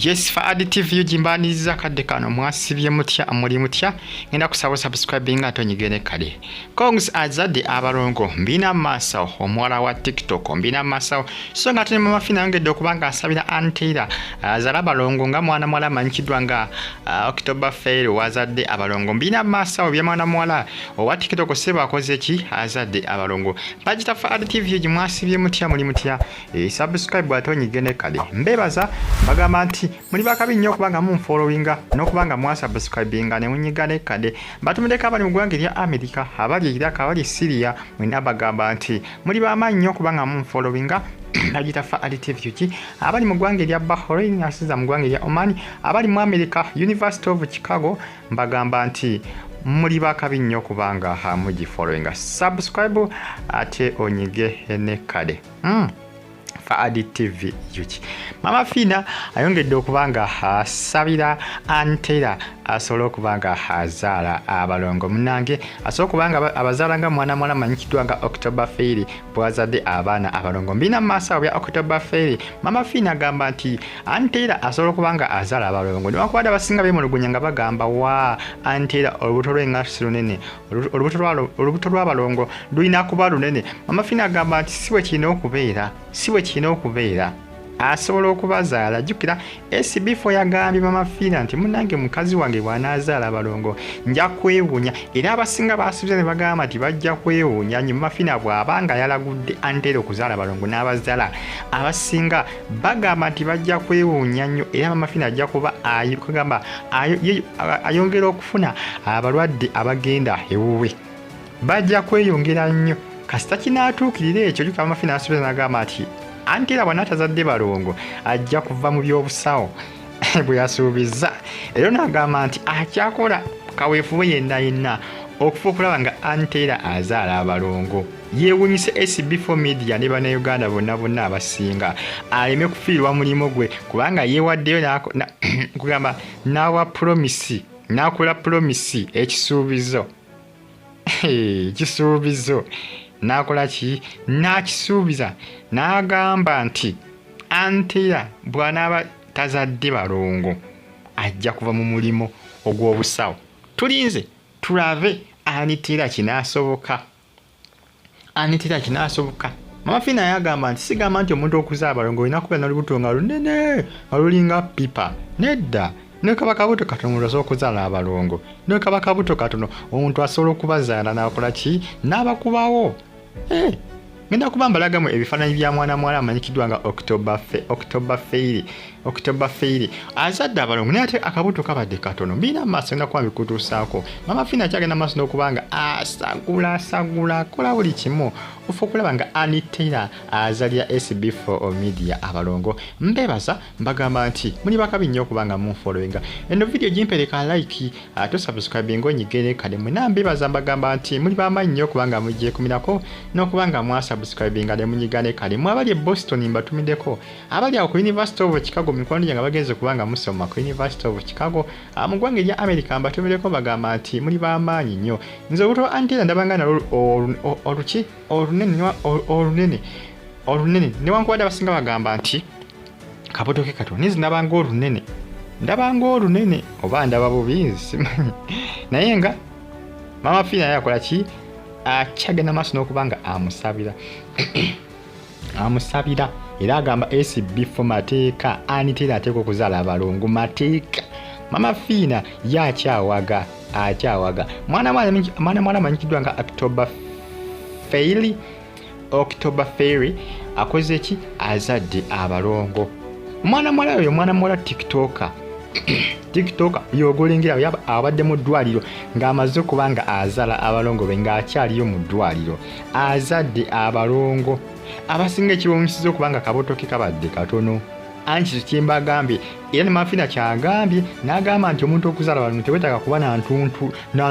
Yes, for additive jimbaniza kadde kano mwasibye mutya muri mutya ngenda kusaba subscribing atonyigene kale. Congz Azadde Abaloongo mbina masawo omwala wa TikTok mbina masawo so nga tene mama Fina ngedde okubanga asabira Antera Azadde Abaloongo nga mwana mwala manchidwa nga October fair wazadde Abaloongo mbina masawo bya mwana mwala owa TikTok seba akoze ki Azadde Abaloongo pagita for additive jimwasibye mutya muri mutya subscribe atonyigene kale mbebaza bagamba nti muli bakabi nnyo okubanga munfollowinga n'okubanga mwasubscribinga ne munyigane kade batumuleka abali mu ggwanga erya America abali Iraq abali Syria mwena bagamba nti muli bamaanyi nnyo okubanga munfollowinga agita fa additive yuki abali mu ggwanga erya Bahrain asiza mu ggwanga erya Oman abali mu America University of Chicago mbagamba nti muli bakabi nnyo okubanga mugifollowinga subscribe ate onyige ne kade for additive yuki Mama Fina ayongedde okubanga asabira Antera asobola okubanga azaala Abaloongo munange asobola okubanga abazaala nga mwana mwala manyikidwa nga October fair bwazadde abaana Abaloongo mbina maasawo bya October fair Mama Fina agamba nti Antera asobola okubanga azaala Abaloongo newankubadde abasinga beemulugunya nga bagamba wa Antera olubuto lw'engasi lunene olubuto lw'Abaloongo lulina kuba lunene Mama Fina agamba nti si bwe kirina okubeera asobola okubazaala jjukira SB4 yagambye Mama Fina nti munange mukazi wange bw'anaazaala Abaloongo nja kwewuunya era abasinga baasubiza ne bagamba nti bajja kwewuunya nnyo Mama Fina bw'abanga yalagudde Antera okuzaala Abaloongo n'abazaala abasinga bagamba nti bajja kwewuunya nnyo era Mama Fina ajja kuba ayongera okufuna abalwadde abagenda ewuwe bajja kweyongera nnyo kasita kinaatuukirira ekyo jjukira Mama Fina asubiza n'agamba nti Antera bw'anaatazadde Balongo ajja kuva mu by'obusawo bwe yasuubiza era n'agamba nti akyakola kaweefube yenna okufa okulaba nga Antera azaala Abalongo yeewuunyise SB4 media ne bannayuganda bonna abasinga aleme kufiirwa mulimu gwe kubanga yeewaddeyo kugamba n'akola promisi ekisuubizo n'akola ki n'akisuubiza n'agamba nti Antera bw'anaaba tazadde Balongo ajja kuva mu mulimu ogw'obusawo tulinze tulabe Antera kinaasoboka Mama Fina yagamba nti sigamba nti omuntu okuzaala Balongo olina kubeera n'olubuto nga lunene nga lulinga pipa nedda ne kaba kabuto katono asobola okuzaala Abalongo ne kaba kabuto katono omuntu asobola okubazaala n'akola ki n'abakubawo ngenda kuba mbalagamu ebifaananyi bya mwana mwala amanyikidwa nga October fair azadde Abalongo naye ate akabuto kabadde katono mbina amaaso ngenda kuba mbikutuusaako Mama Fina akyagenda maaso n'okubanga asagula akola buli kimu ofa okulaba nga Antera azalira SB4 media Abalongo mbebaza mbagamba nti muli bakabi nnyo okubanga munfollowinga eno video gimpereka like ate subscribing onyigere kale mwena mbebaza mbagamba nti muli bamaanyi nnyo okubanga mugyekumirako n'okubanga mwasubscribinga ne munyigane kale mwabali e Boston mbatumiddeko abali awo ku University of Chicago mikono gyange bagenze kubanga musoma ku University of Chicago mu ggwanga erya America mbatumiddeko bagamba nti muli bamaanyi nnyo nze obuto Antera ndabanga nalwo olunene newankubadde abasinga bagamba nti kabuto ke katono nizi ndabanga olunene oba ndaba bubi simanyi naye nga Mama Fina yakola ki akyagenda maaso n'okubanga amusabira era agamba SB4 mateeka Antera ateeka okuzaala Abalongo mateeka Mama Fina yakyawaga mwana mwala amanyikiddwa nga October fair akoze ki azadde Abalongo mwana mwala TikToker yogolengera abadde mu ddwaliro ng'amaze okubanga azaala Abalongo be ng'akyaliyo mu ddwaliro azadde Abalongo abasinga ekiwunyisiza okubanga kabuto ke kabadde katono anti kyembagambye era ne Mama Fina kyagambye n'agamba nti omuntu okuzaala Abalongo tewetaaga kuba na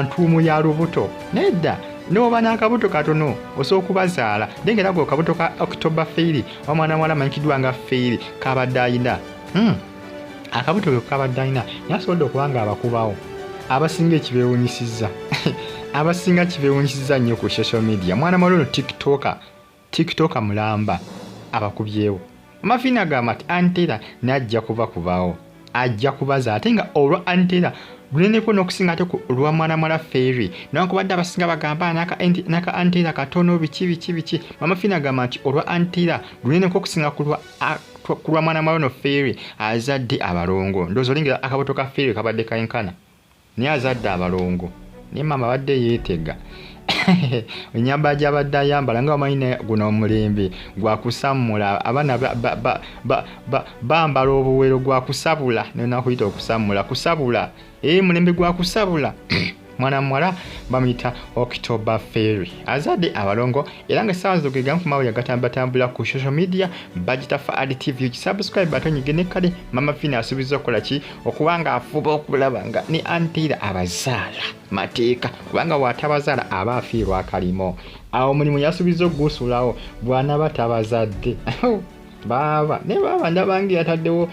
ntuumu ya lubuto nedda n'oba n'akabuto katono osobola okubazaala dengera go kabuto ka October fair omwana mwala amanyikiddwa nga fair kabadde ayina akabuto ke kabadde ayina nasobodde okubanga abakubawo abasinga kibeewunyisiza nnyo ku social media mwana mwala ono TikToker mulamba abakubyewo Mama Fina agamba nti Antera najja kubakubawo ajja kubaza ate nga olwa antera luneneko n'okusinga ate lwa mwana fairy newankubadde abasinga bagamba naka antera katono biki Maama Fina agamba nti olwa antera luneneko okusinga ku lwa mwana fairy Azadde Abalongo ndowooza olingira akabuto ka fairy kabadde kayinkana naye Azadde Abalongo naye maama badde yeetega ennyamba gy'abadde ayambala nga wamanyi guno omulembe gwa kusammula abaana bambala obuwero gwa kusabula nenakuyita okusammula kusabula mulembe gwa kusabula mwana muwala bamuyita October Fairy Azadde Abalongo era nga essaawa zino gegamu ku mawulire agatambulatambula ku social media bagita Fad TV subscribe batonyige ne kale Maama Fina asuubiza okukola ki okuba nga afuba okulaba nga ne antera abazaala mateeka kubanga watabazaala aba afiirwa akalimo awo omulimu yasuubiza ogusulawo bw'anaba tabazadde baba ndabanga yataddewo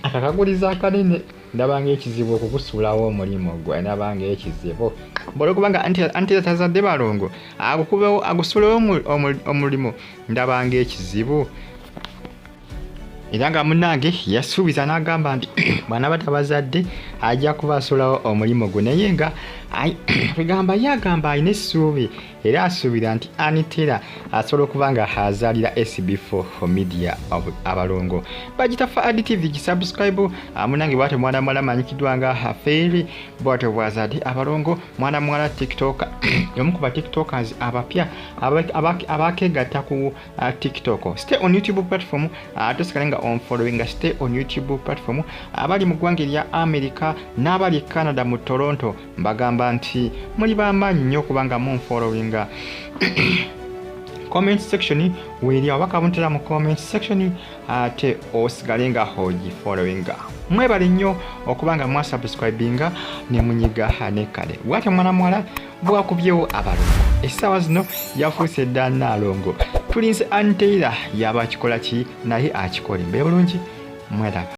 akakaguliza akanene ndabanga ekizibu okugusuulawo omulimu gwe ndabanga ekizibu olwokubanga antera tazadde Balongo agukubewo agusuulewo omulimu ndabanga ekizibu era nga munnange yasuubiza n'agamba nti bw'anaba tabazadde ajja kubasuulawo omulimu gwe naye nga kwegamba yagamba alina essuubi era asuubira nti antera asobola okuba nga azaalira SB4 media Abalongo bagita Fad TV gisubscribe munnange bwate mwana muwala amanyikiddwa nga Fairy bwate bw'Azadde Abalongo mwana muwala TikTok omu ku ba tiktokers abapya abakegatta ku TikTok stay on YouTube platform tosigale nga on following stay on YouTube platform abali mu ggwanga erya America n'abali Canada mu Toronto mbagamba nti muli bamaanyi nnyo kubanga mu following comment section weri awakabuntera mu comment section ate osigale nga hoji following mwebale nnyo okubanga mwasubscribinga ne munyiga ne kale bwate mwana muwala bwakubyewo Abalongo essaawa zino yafuuse dda Naalongo tulinze antera yaba akikola ki naye akikole mbe bulungi mwera